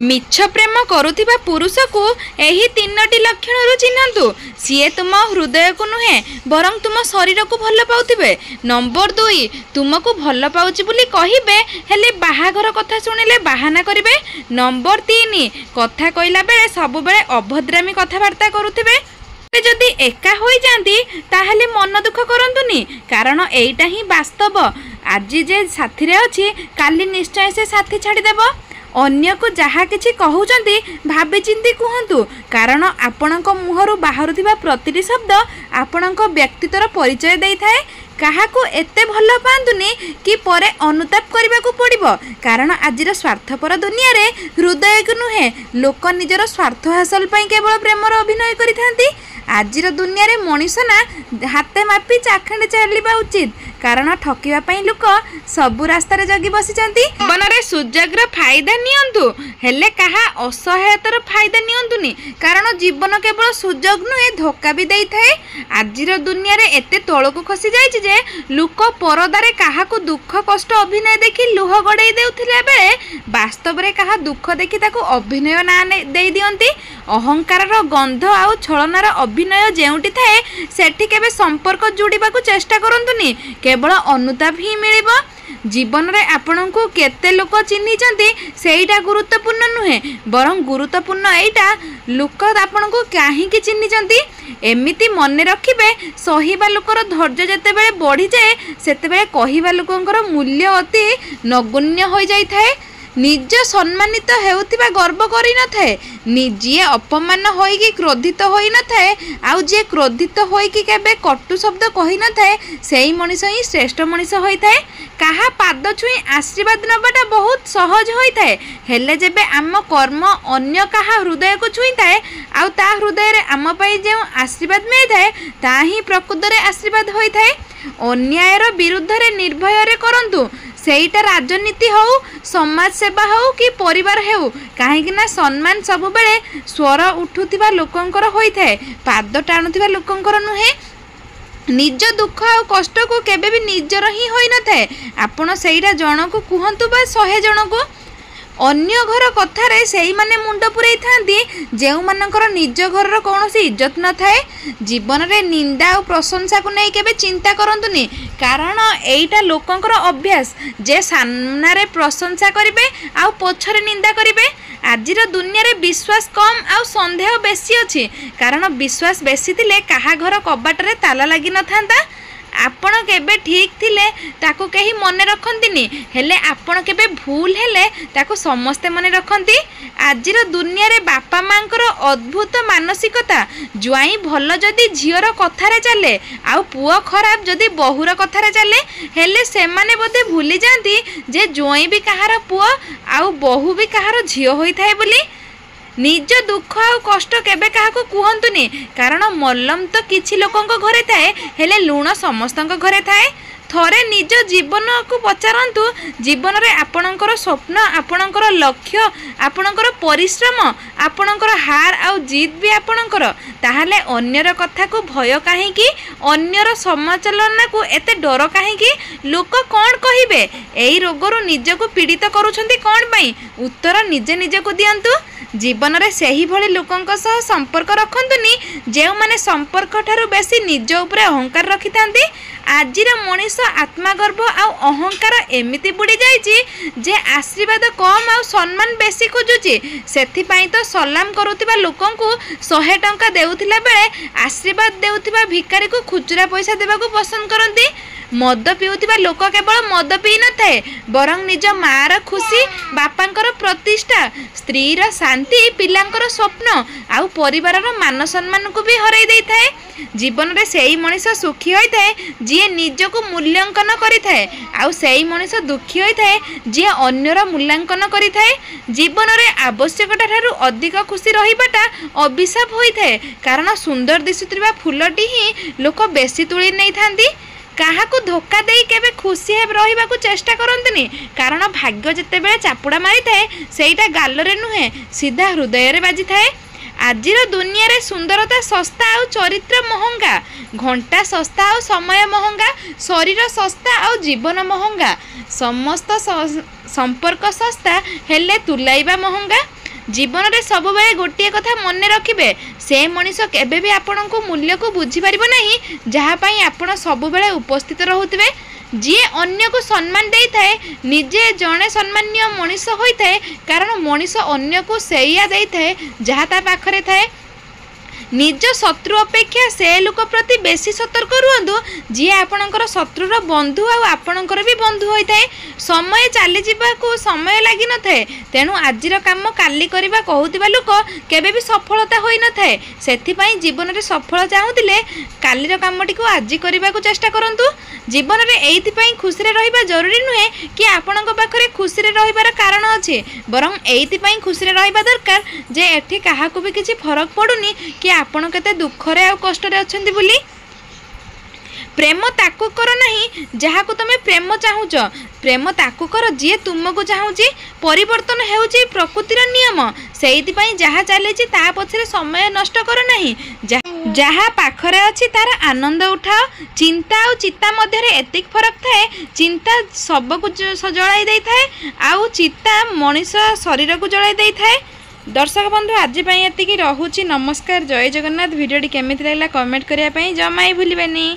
मिछ प्रेम करुथिबा पुरुष को एही तीनोटी लक्षण चिन्हतु। सीए तुम हृदय को नुहे बरं तुम शरीर को भल पाउथिबे। नंबर 2 तुमको भल पाउछि बोली कहिबे हेले बाहाघर कथा सुनिले बाहाना करिवे। नंबर 3 कथा कहला बेले सब बेले अभद्रामी कथाबार्ता करुथिबे। जदि एका होई जांती ताहले मन दुख करंतुनी, कारण एइटा ही वास्तव। आज जे साथी रे अछि काली निश्चय से साथी छाड़ी देबो। अन्य को जहा किछि कहउचंती भाबी चिंती कहंतु, कारण आपणक मुहरु बाहरुथिबा प्रतिटी शब्द आपणक व्यक्तित्वर परिचय देई थाए। काहाकू एते भल पांतुनी कि परे अनुताप करबा को पड़िबो, कारण आजिर स्वार्थपर दुनिया रे हृदय को नुहे लोक निजर स्वार्थ हासिल पई केवल प्रेमर अभिनय करिथांती। आजिर दुनिया रे मनीष ना हाथे मापी चाखंडे चलिबा उचित, कारण ठकिबा पई लोक सबु रास्ता रे जगी बसिचंती। जीवन रे सुजग्र फायदा नियंतु, हेले कहा असहायतार फायदा नियंतुनी, कारण जीवन केवल सुजग नुहे धोखा भी देई थाए। आजिर दुनिया रे एते तळको खसी जायछि जे लोक परदारे काहाकू दुख कष्ट अभिनय देखि लुह गड़ाई देउथिला बेले वास्तव रे काहा दुख देखि ताकू अभिनय ना देई दियंती। अहंकारर गंध आउ छलनार अभिनय जेउटी थाए सेठी केबे संपर्क जोड़िबाकू चेष्टा करंतुनी, केवल अनुताप ही मिलिबो। जीवन रे आपनकू केते लोक चिन्हिचंती सेइटा गुरुत्वपूर्ण नुहे, बरं गुरुत्वपूर्ण एइटा लोक आपनकू काहीकि चिन्हिचंती। एमिति मने रखिबे सहिबा लोकर धैर्य जेतेबेले बढ़ी जाए सेतेबेले कहिबा लोकंकर मूल्य अति नगण्य होई जाई थाए। निज सम्मानित हेउथिबा गर्व करि न थाए, निजे अपमान होई कि क्रोधित होई न थाए, आउ जे क्रोधित होई कि केबे कटु शब्द कहि न थाए सेही मनीष ही श्रेष्ठ मनीष होई थाए। काहा पाद छुई आशीर्वाद नबाटा बहुत सहज होई थाए, हेले जेबे आम कर्म अन्य काहा हृदय को छुई थाए आउ ता हृदय रे आम पई जे आशीर्वाद मिली थाए ता ही प्रकृत रे आशीर्वाद होई थाए। अन्यायर विरुद्ध रे निर्भय रे करंतु, सेईटा राजनीति हो समाज सेवा हो कि परिवार हो, कहीं ना सम्मान सब बेले स्वर उठुथिबा लोकंकर होई थाए, पाद टाणुथिबा लोकंकर नुहे। निज दुख आ कष्ट को केबे भी निजर ही होई न थाए। आपण सेईटा जण को कुहंतु बा 100 जण को। अन्य घर कथारे सेई माने मुंड पुरई थांती जेउ मानकर निज घर कौन सी इज्जत न थाए। जीवन रे निंदा और प्रशंसा को नहीं केबे चिंता करंतुनी, कारण एइटा लोकंकर अभ्यास जे सामना रे प्रशंसा करिवे आ पछरे निंदा करिवे। आजिर दुनिया रे विश्वास कम आ संदेह बेसी अछि, कारण विश्वास बेसी थिले काहा घर कबाट रे ताला लागि न थांता। आपण केबे ठीक थिले ताको केही मने रखंतिनी, हेले आपण केबे भूल हेले ताको समस्ते मने रखंती। आजिर दुनिया रे बापा मांकर अद्भुत मानसिकता, जुआई भल जदि झियर कथारे चले आउ पुओ खराब जदि बहुर कथारे चले, हेले से माने बोधे भूली जांती जे जुआई भी कहार पुओ आउ बहु भी कहार झियो होई थाए बोली। निज दुख आ कष्ट केबे काहाको कुहंतुनी, कारण मल्लम तो किछि लोकंक घरे थाए हेले लुण समस्तंक घरे थाए। थरे निज जीवन को पचारंतु, जीवन रे आपणकर स्वप्न आपणकर लक्ष्य आपणकर परिश्रम आपणकर हार आउ जीत भी आपणकर, ताहाले अन्यर कथा को भय काहेकि, अन्यर समाचलन को एते डर काहेकि, लोक कौन कहिबे, एई रोगरु निज को पीड़ित करूछंती कौन पई, उत्तर निजे निजे को दियंतु। जीवन रे सेही भली लोकंक सह संपर्क रखंतुनी जे माने संपर्क ठारू बेसी निज उपरे अहंकार रखिथांती। आजिर मनीष आत्मगर्व आउ अहंकार एमिति बुड़ी जाइछि जे आशीर्वाद कम आउ सम्मान बेसी खोजुछि। सेथिपाई तो सलाम करुथिबा लोकंकु 100 टंका देउथिला बेले आशीर्वाद देउथिबा भिखारी को खुचरा पैसा देबाकू पसंद करंती। मद पिउथिबा लोक केवल मद पी न थाए, बरं निज मार खुशी बापांकर प्रतिष्ठा स्त्रीर शांति पिलांकर स्वप्न आउ परिवारर मान सम्मान को भी हराई देई थाए। जीवन रे सेई मनीष सुखी होई थाए जे निज को मूल्यांकन करि थाए, आउ सेई मनीष दुखी होई थाए जे अन्यर मूल्यांकन करि थाए। जीवन रे आवश्यकता ठारू अधिक खुशी रहिबाटा अभिशाप होई थाए, कारण सुंदर दिसुथिबा फुलटी ही लोक बेसी तुली नै थांती। काहाकू धोखा देई केबे खुशी हे रहिबाकू चेष्टा करंतनी, कारण भाग्य जेतेबेले चापुड़ा मारी थाए सेइटा गालरे नुहे सीधा हृदय रे बाजी थाए। आजिर दुनिया रे सुंदरता सस्ता आउ चरित्र महंगा, घंटा सस्ता आउ समय महंगा, शरीर सस्ता आउ जीवन महंगा, समस्त संपर्क सस्ता हेले तुलाइबा महंगा। जीवन में सब बेले गोटे कथा मन रखिए से मनीष केबे भी आपण को मूल्य को बुझीपार नहीं जहाँपाई आपण सब बेले उपस्थित रोते जी अन्य को सम्मान दे थाए निजे जड़े सम्मान्य मनीष होता है कारण मनीष अन्य को सेया दे थाए जहाँ ता पाखरे थाए निज शत्रु अपेक्षा से लोक प्रति बेसी सतर्क रुहतु जी आपणकर शत्रुर बंधु आपणकर भी बंधु होता है समय चली जावाक समय लगी न थाए तेणु आजिर काम काली करवा कहूथिबा लोक केबे भी सफलता होई न थाए सेथिपाई जीवन में सफल चाहूतिले कालीर कामटी को आज करने को चेष्टा करंतु जीवन में एइथिपाई खुशी रहिबा जरूरी नुहे कि आपणक पाखरे खुशी रहिबार कारण अछि बरं एइथिपाई खुशी रहिबा दरकार जे एठी काहाकू भी किछि फरक पडुनी कि आपण केते दुखरे आ कष्टरे अछंती बोली प्रेम ताकू कर नहीं जहाँ को तुम प्रेम चाहूच प्रेम ताकू कर जी तुमको चाहूची परिवर्तन होउची प्रकृतिर नियम से जहाँ चली पछरे समय नष्ट कर नहीं जहाँ पाखरे अच्छी तार आनंद उठाओ चिंता और चित्ता मध्य एतिक फरक थाए चिंता सबको जलाई दे थाए आउ चित्ता मनीष शरीर को जलाई दे थाए। दर्शक बंधु आज एतिकी रहुची नमस्कार जय जगन्नाथ भिडियोटी केमिति लागला कमेंट करिया पई जमाई भूलिबेनी।